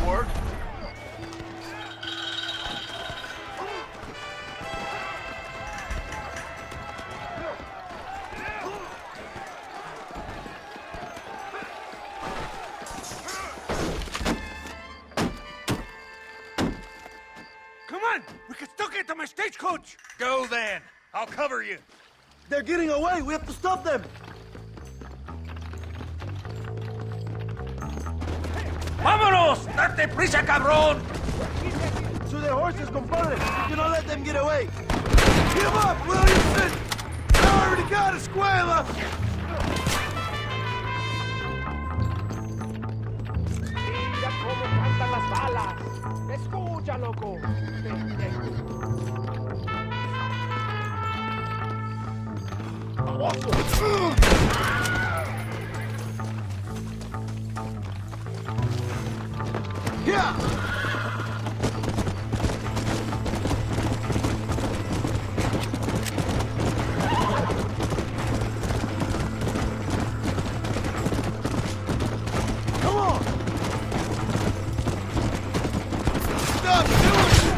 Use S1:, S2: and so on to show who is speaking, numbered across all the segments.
S1: work.
S2: Come on! We can still get to my stagecoach!
S1: Go then. I'll cover you.
S3: They're getting away! We have to stop them!
S2: Vámonos! ¡Date prisa, cabrón!
S3: To their horses, compadre! We cannot let them get away! Give up, Williamson! I already got a escuela!
S4: Mira cómo cantan las balas. Escucha, loco.
S3: Yeah! Come on! Stop doing it!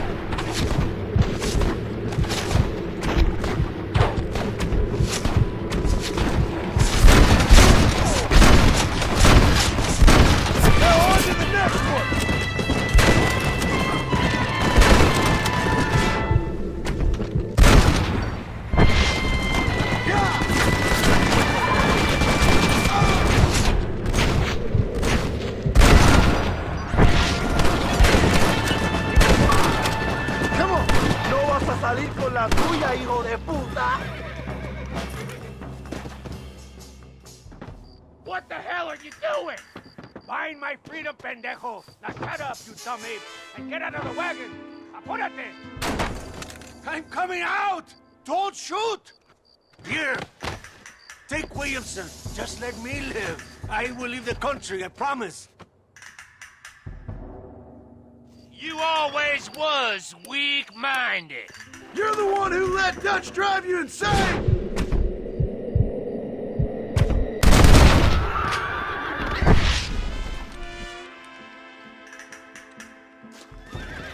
S3: Now on to the next one! Come on! No vas a salir con la tuya, hijo de puta!
S4: What the hell are you doing? Find my freedom, pendejo. Now shut up, you dumb ape, and get out of the wagon. Apúrate.
S2: I'm coming out! Don't shoot! Here, take Williamson. Just let me live. I will leave the country, I promise.
S5: You always was weak-minded.
S3: You're the one who let Dutch drive you insane!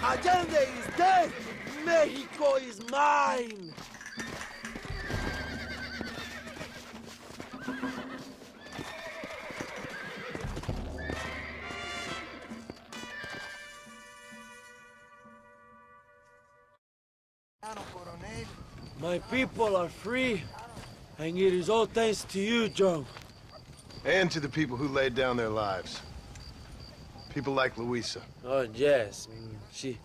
S3: Allende is dead! Mexico is mine! My people are free, and it is all thanks to you, Joe.
S6: And to the people who laid down their lives. People like Luisa.
S3: Oh, yes. She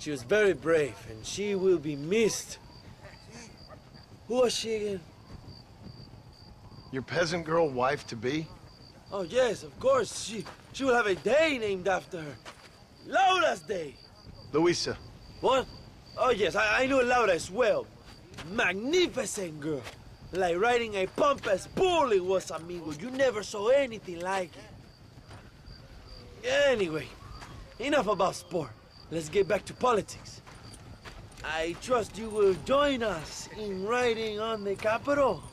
S3: was very brave, and she will be missed. Who was she again?
S6: Your peasant girl wife-to-be?
S3: Oh, yes, of course. She will have a day named after her. Laura's Day.
S6: Luisa.
S3: What? Oh, yes, I know Laura as well. Magnificent girl. Like riding a pompous bull it was, amigo. You never saw anything like it. Anyway, enough about sport. Let's get back to politics. I trust you will join us in riding on the Capitol.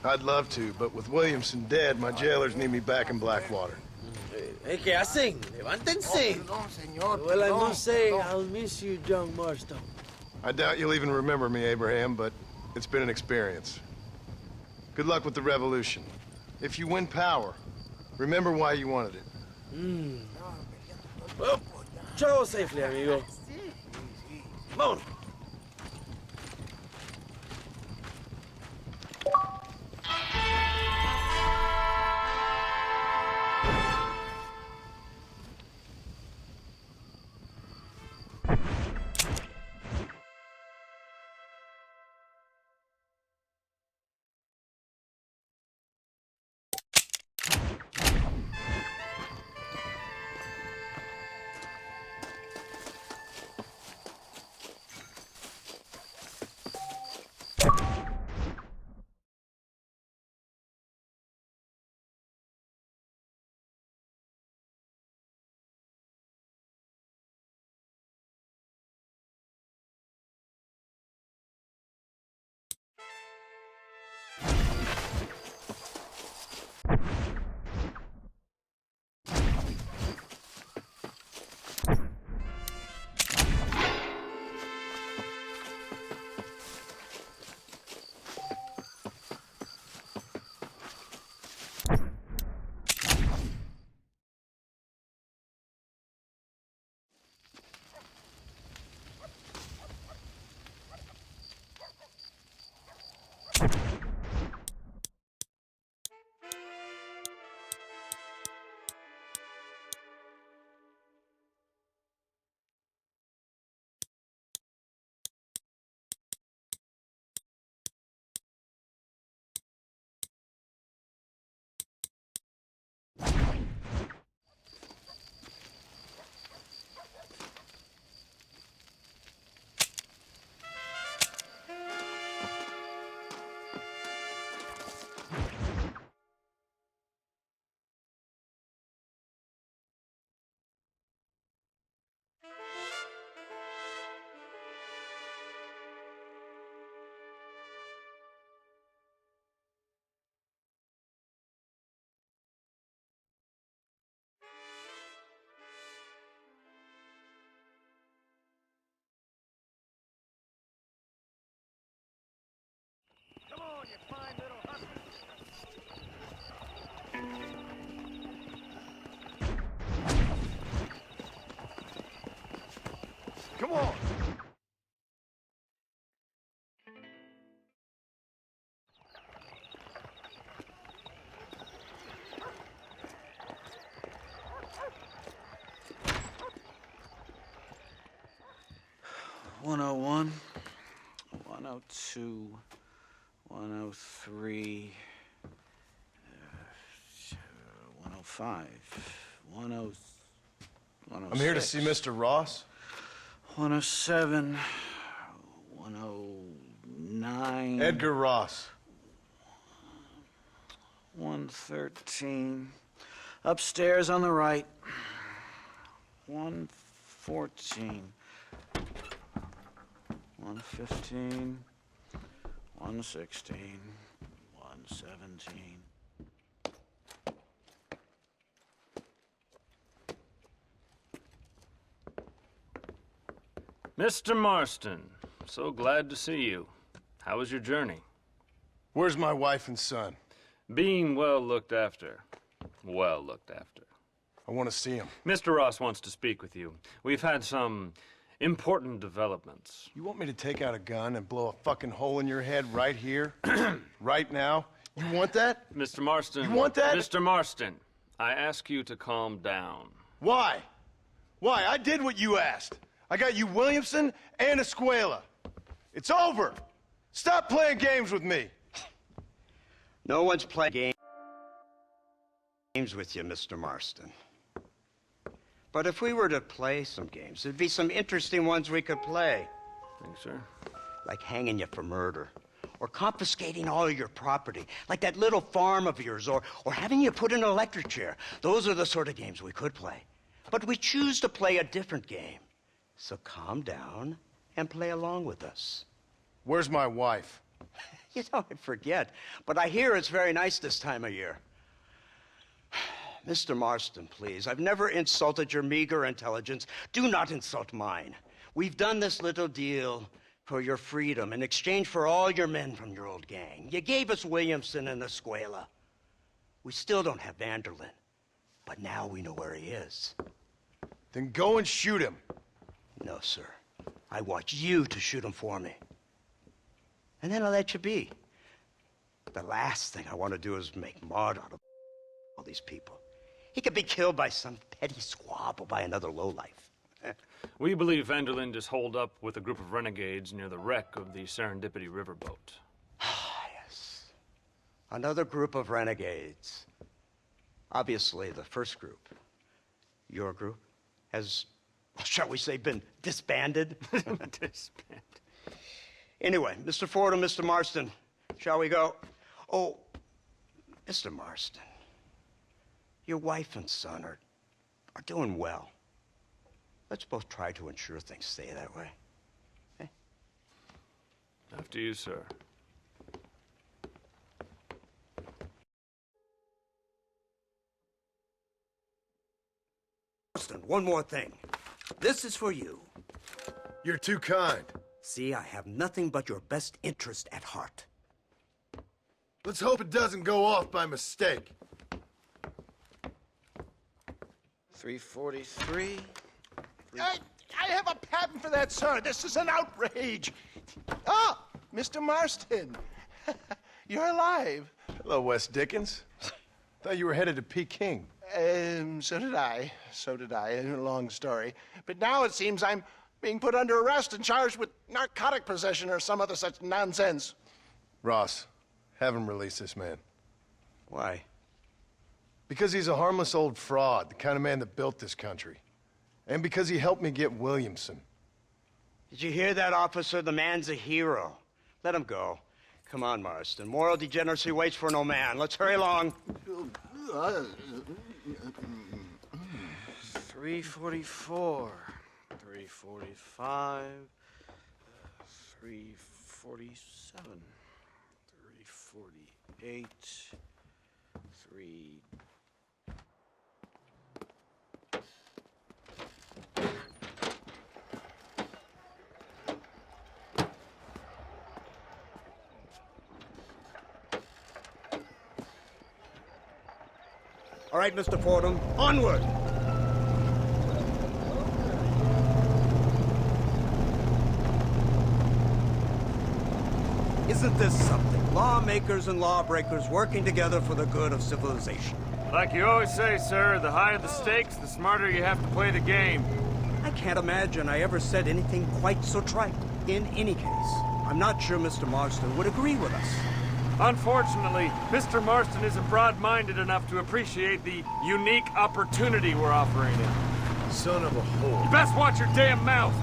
S6: I'd love to, but with Williamson dead, my jailers need me back in Blackwater.
S3: ¿Qué hacen? Levántense. Well, I must say, I'll miss you, John Marston.
S6: I doubt you'll even remember me, Abraham, but it's been an experience. Good luck with the revolution. If you win power, remember why you wanted it.
S3: Well, travel safely, amigo. Vámonos.
S6: Come on!
S7: One 101, 102, 103, 105, 106.
S6: I'm here to see Mr. Ross.
S7: 107, 109.
S6: Edgar Ross.
S7: 113. Upstairs on the right. 114. 115. 116. 117.
S8: Mr. Marston, so glad to see you. How was your journey?
S6: Where's my wife and son?
S8: Being well looked after. Well looked after.
S6: I want to see him.
S8: Mr. Ross wants to speak with you. We've had some important developments.
S6: You want me to take out a gun and blow a fucking hole in your head right here? Right now? You want that?
S8: Mr. Marston.
S6: You want that?
S8: Mr. Marston, I ask you to calm down.
S6: Why? Why? I did what you asked. I got you Williamson and Escuela. It's over. Stop playing games with me.
S9: No one's playing games with you, Mr. Marston. But if we were to play some games, there'd be some interesting ones we could play.
S8: Thanks, sir.
S9: Like hanging you for murder, or confiscating all of your property, like that little farm of yours, or having you put in an electric chair. Those are the sort of games we could play. But we choose to play a different game. So calm down and play along with us.
S6: Where's my wife?
S9: You know, I forget, but I hear it's very nice this time of year. Mr. Marston, please, I've never insulted your meager intelligence. Do not insult mine. We've done this little deal for your freedom in exchange for all your men from your old gang. You gave us Williamson and Escuela. We still don't have Vanderlyn, but now we know where he is.
S6: Then go and shoot him.
S9: No, sir. I want you to shoot him for me. And then I'll let you be. The last thing I want to do is make mud out of all these people. He could be killed by some petty squabble by another lowlife.
S8: We believe Vanderlyn is holed up with a group of renegades near the wreck of the Serendipity riverboat.
S9: Ah, yes. Another group of renegades. Obviously, the first group, your group, has, shall we say, been disbanded?
S8: Disbanded.
S9: Anyway, Mr. Ford and Mr. Marston, shall we go? Oh, Mr. Marston, your wife and son are doing well. Let's both try to ensure things stay that way. Okay?
S8: After you, sir.
S9: Marston, one more thing. This is for you.
S6: You're too kind.
S9: See, I have nothing but your best interest at heart.
S6: Let's hope it doesn't go off by mistake.
S7: 343.
S4: I have a patent for that, sir. This is an outrage. Ah, Mr. Marston. You're alive.
S6: Hello, Wes Dickens. Thought you were headed to Peking.
S4: So did I. So did I. A long story. But now it seems I'm being put under arrest and charged with narcotic possession or some other such nonsense.
S6: Ross, have him release this man.
S9: Why?
S6: Because he's a harmless old fraud, the kind of man that built this country. And because he helped me get Williamson.
S9: Did you hear that, officer? The man's a hero. Let him go. Come on, Marston. Moral degeneracy waits for no man. Let's hurry along.
S7: 344. 345. 347. 348. 3...
S9: All right, Mr. Fordham, onward! Isn't this something? Lawmakers and lawbreakers working together for the good of civilization.
S8: Like you always say, sir, the higher the stakes, the smarter you have to play the game.
S9: I can't imagine I ever said anything quite so trite. In any case, I'm not sure Mr. Marston would agree with us.
S8: Unfortunately, Mr. Marston isn't broad-minded enough to appreciate the unique opportunity we're offering him.
S6: Son of a whore.
S8: You best watch your damn mouth!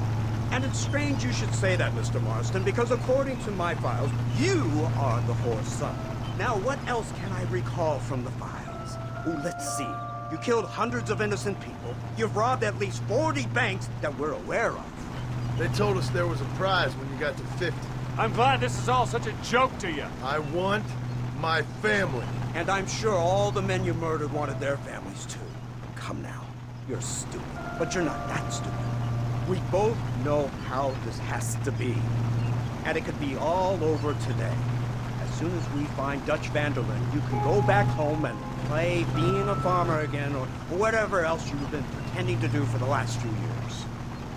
S9: And it's strange you should say that, Mr. Marston, because according to my files, you are the whore's son. Now, what else can I recall from the files? Oh, let's see. You killed hundreds of innocent people. You've robbed at least 40 banks that we're aware of.
S6: They told us there was a prize when you got to 50.
S8: I'm glad this is all such a joke to you.
S6: I want my family.
S9: And I'm sure all the men you murdered wanted their families too. Come now. You're stupid, but you're not that stupid. We both know how this has to be. And it could be all over today. As soon as we find Dutch Vanderlyn, you can go back home and play being a farmer again, or whatever else you've been pretending to do for the last few years.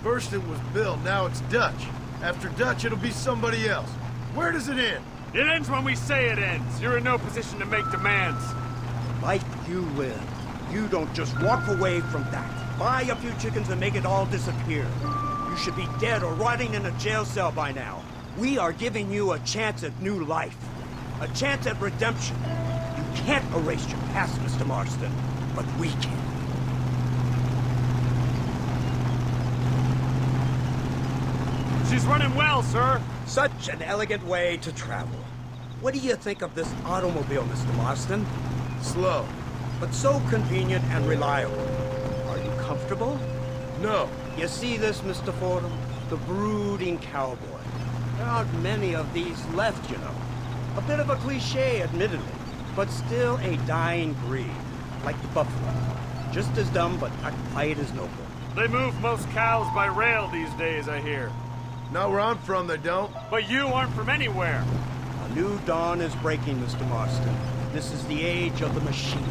S6: First it was Bill, now it's Dutch. After Dutch, it'll be somebody else. Where does it end?
S8: It ends when we say it ends. You're in no position to make demands.
S9: The life you live, you don't just walk away from that. Buy a few chickens and make it all disappear. You should be dead or rotting in a jail cell by now. We are giving you a chance at new life. A chance at redemption. You can't erase your past, Mr. Marston, but we can.
S8: She's running well, sir.
S9: Such an elegant way to travel. What do you think of this automobile, Mr. Marston?
S6: Slow.
S9: But so convenient and reliable. Are you comfortable?
S6: No.
S9: You see this, Mr. Fordham? The brooding cowboy. There aren't many of these left, you know. A bit of a cliche, admittedly, but still a dying breed, like the buffalo. Just as dumb, but not quite as noble.
S8: They move most cows by rail these days, I hear.
S6: Not where I'm from, they don't.
S8: But you aren't from anywhere.
S9: A new dawn is breaking, Mr. Marston. This is the age of the machine.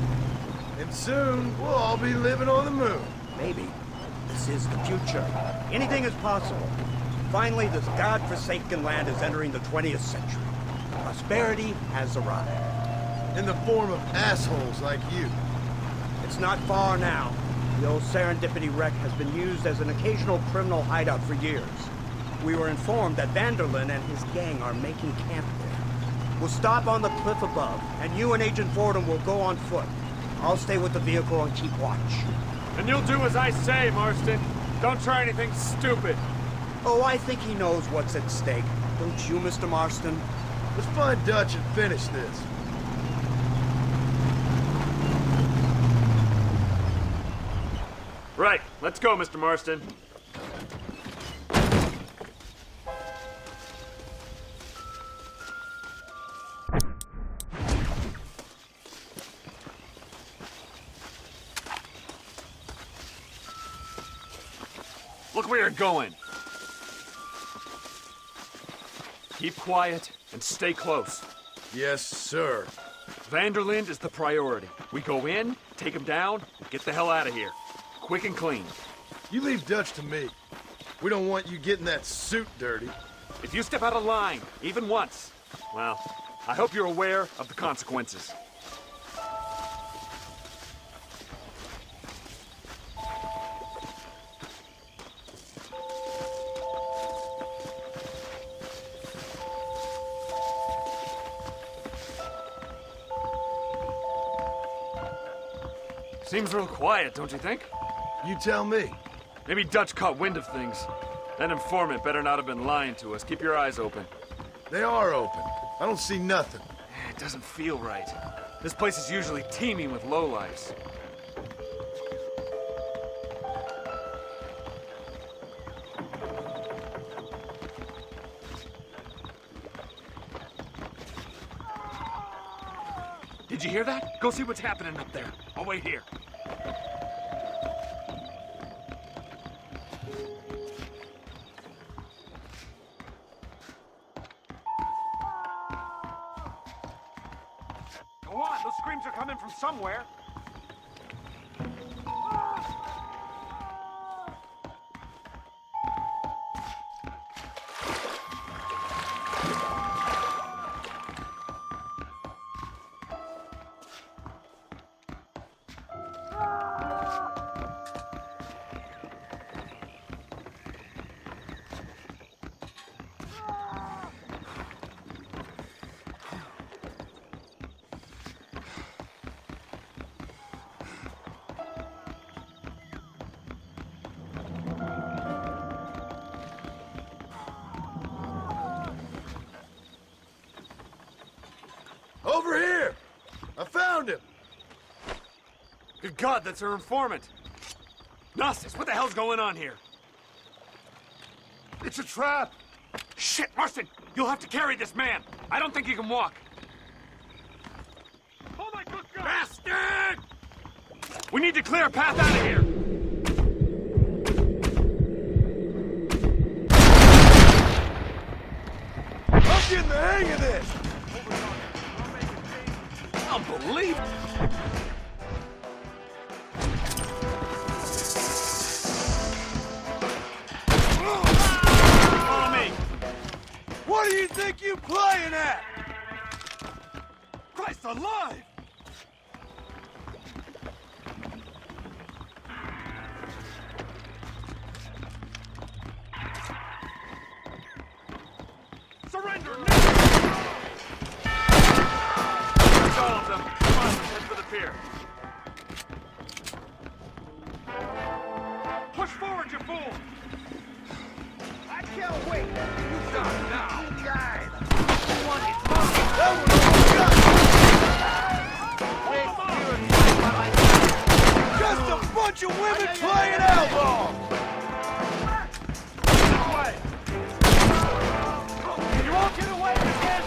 S6: And soon, we'll all be living on the moon.
S9: Maybe. This is the future. Anything is possible. Finally, this godforsaken land is entering the 20th century. Prosperity has arrived.
S6: In the form of assholes like you.
S9: It's not far now. The old Serendipity wreck has been used as an occasional criminal hideout for years. We were informed that Vanderlyn and his gang are making camp there. We'll stop on the cliff above, and you and Agent Fordham will go on foot. I'll stay with the vehicle and keep watch.
S8: And you'll do as I say, Marston. Don't try anything stupid.
S9: Oh, I think he knows what's at stake. Don't you, Mr. Marston?
S6: Let's find Dutch and finish this.
S8: Right, let's go, Mr. Marston. Look where you're going. Keep quiet and stay close.
S6: Yes, sir.
S8: Vanderlyn is the priority. We go in, take him down, and get the hell out of here. Quick and clean.
S6: You leave Dutch to me. We don't want you getting that suit dirty.
S8: If you step out of line, even once, well, I hope you're aware of the consequences. Seems real quiet, don't you think?
S6: You tell me.
S8: Maybe Dutch caught wind of things. That informant better not have been lying to us. Keep your eyes open.
S6: They are open. I don't see nothing.
S8: It doesn't feel right. This place is usually teeming with lowlifes. Did you hear that? Go see what's happening up there. I'll wait here. Go on, those screams are coming from somewhere. Good God, that's her informant. Gnostics, what the hell's going on here?
S2: It's a trap!
S8: Shit, Marston! You'll have to carry this man! I don't think he can walk.
S2: Oh my good God!
S8: Bastard! We need to clear a path out of here!
S6: I'm getting the hang of this!
S8: Unbelievable! Follow me!
S6: What do you think you playing at?
S8: Christ alive! Surrender now! That's all of them. Come on, let's head for the pier. Push forward, you fool!
S2: I can't wait! You stop now!
S6: Just a bunch of women playing outlaw!
S8: This way! You won't get away with this!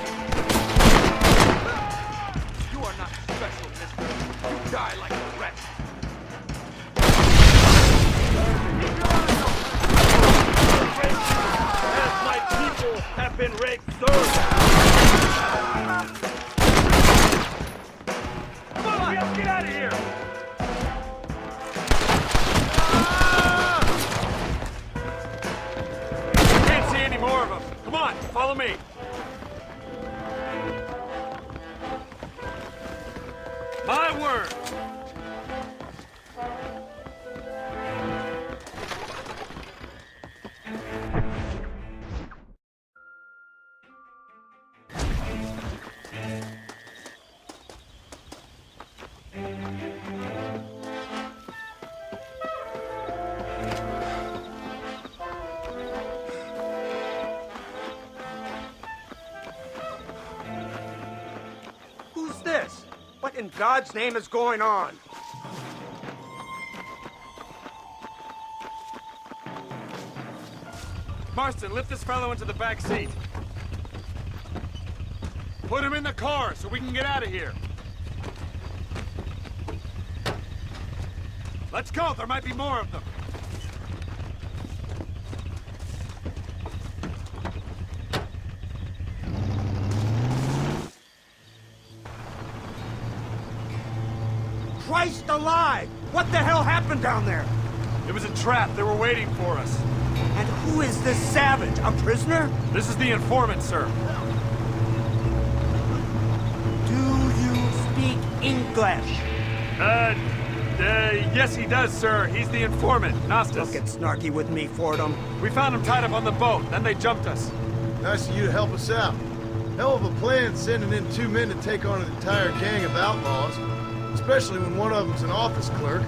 S2: You are not special, mister. You die like a rat.
S8: As my people have been raped, sir! Come on, we have to get out of here! Can't see any more of them. Come on, follow me. My word!
S9: Who's this? What in God's name is going on?
S8: Marston, lift this fellow into the back seat. Put him in the car so we can get out of here. Let's go, there might be more of them.
S9: Christ alive! What the hell happened down there?
S8: It was a trap, they were waiting for us.
S9: And who is this savage? A prisoner?
S8: This is the informant, sir.
S9: Do you speak English?
S8: Yes he does, sir. He's the informant, Gnostis.
S9: Don't get snarky with me, Fordham.
S8: We found him tied up on the boat, then they jumped us.
S6: Nice of you to help us out. Hell of a plan sending in 2 men to take on an entire gang of outlaws. Especially when one of them's an office clerk,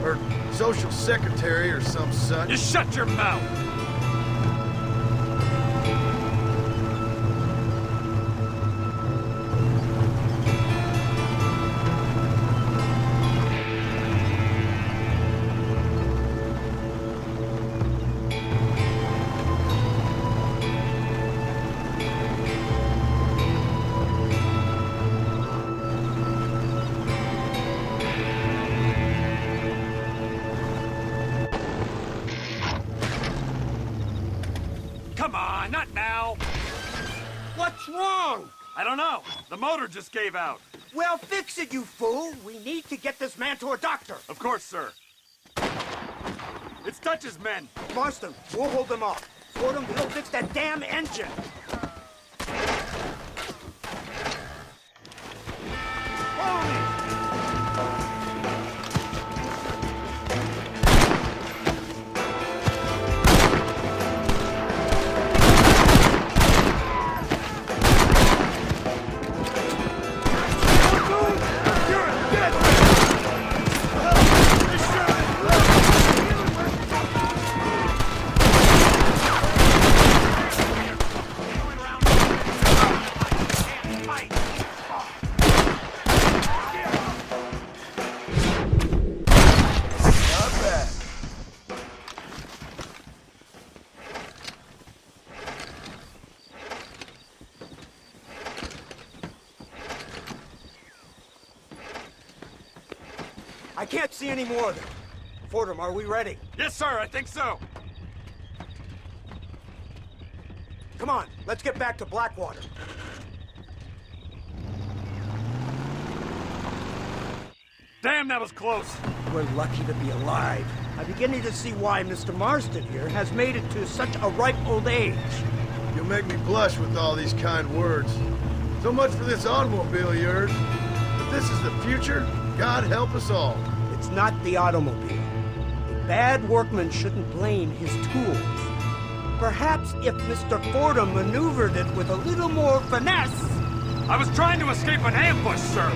S6: or social secretary, or some such.
S8: You shut your mouth! Come on, not now!
S9: What's wrong?
S8: I don't know. The motor just gave out.
S9: Well, fix it, you fool. We need to get this man to a doctor.
S8: Of course, sir. It's Dutch's men.
S9: Marston, we'll hold them off. Fordham, we'll fix that damn engine.
S2: Follow me!
S3: can't see any more of them. Fordham, are we ready?
S8: Yes, sir, I think so.
S3: Come on, let's get back to Blackwater.
S8: Damn, that was close.
S3: We're lucky to be alive. I'm beginning to see why Mr. Marston here has made it to such a ripe old age.
S6: You'll make me blush with all these kind words. So much for this automobile of yours. If this is the future, God help us all.
S3: It's not the automobile. A bad workman shouldn't blame his tools. Perhaps if Mr. Fordham maneuvered it with a little more finesse.
S8: I was trying to escape an ambush, sir.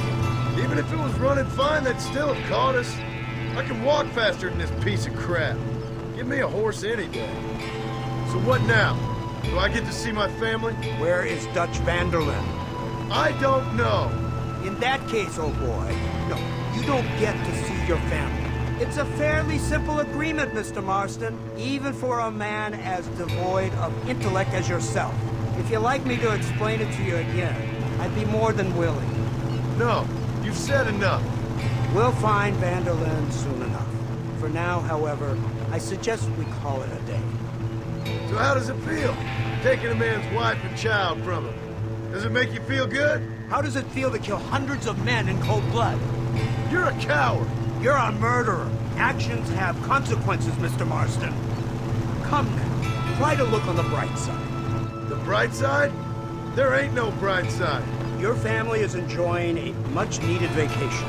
S6: Even if it was running fine, they'd still have caught us. I can walk faster than this piece of crap. Give me a horse any day. So what now? Do I get to see my family?
S3: Where is Dutch Vanderlyn?
S6: I don't know.
S3: In that case, old boy, no, you don't get to see your family. It's a fairly simple agreement, Mr. Marston, even for a man as devoid of intellect as yourself. If you'd like me to explain it to you again, I'd be more than willing.
S6: No, you've said enough.
S3: We'll find Vanderlyn soon enough. For now, however, I suggest we call it a day.
S6: So how does it feel, taking a man's wife and child from him? Does it make you feel good?
S3: How does it feel to kill hundreds of men in cold blood?
S6: You're a coward.
S3: You're a murderer. Actions have consequences, Mr. Marston. Come now, try to look on the bright side.
S6: The bright side? There ain't no bright side.
S3: Your family is enjoying a much-needed vacation,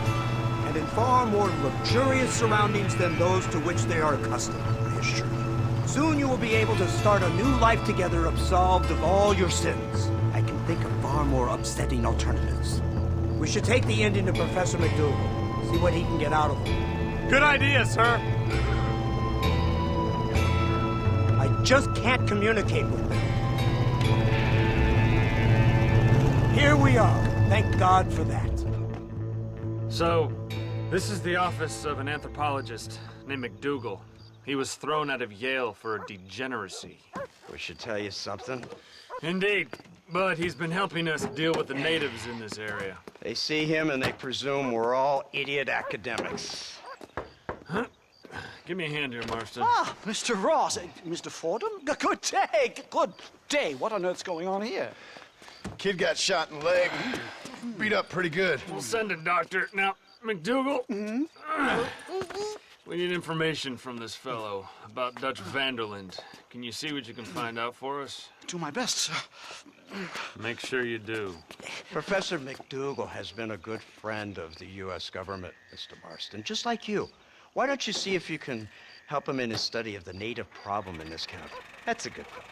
S3: and in far more luxurious surroundings than those to which they are accustomed, I assure you. Soon you will be able to start a new life together, absolved of all your sins. I can think of far more upsetting alternatives. We should take the Indian to Professor McDougal, see what he can get out of him.
S8: Good idea, sir.
S3: I just can't communicate with them. Here we are. Thank God for that.
S8: So, this is the office of an anthropologist named McDougal. He was thrown out of Yale for degeneracy.
S9: We should tell you something.
S8: Indeed, but he's been helping us deal with the natives in this area.
S9: They see him and they presume we're all idiot academics.
S8: Huh? Give me a hand here, Marston.
S10: Ah, Mr. Ross. Mr. Fordham? Good day. Good day. What on earth's going on here?
S6: Kid got shot in the leg. Beat up pretty good.
S8: We'll send a doctor. Now, McDougal, we need information from this fellow about Dutch Vanderlyn. Can you see what you can find out for us?
S10: Do my best, sir.
S8: Make sure you do.
S9: Professor McDougal has been a good friend of the U.S. government, Mr. Marston, just like you. Why don't you see if you can help him in his study of the native problem in this county? That's a good fellow.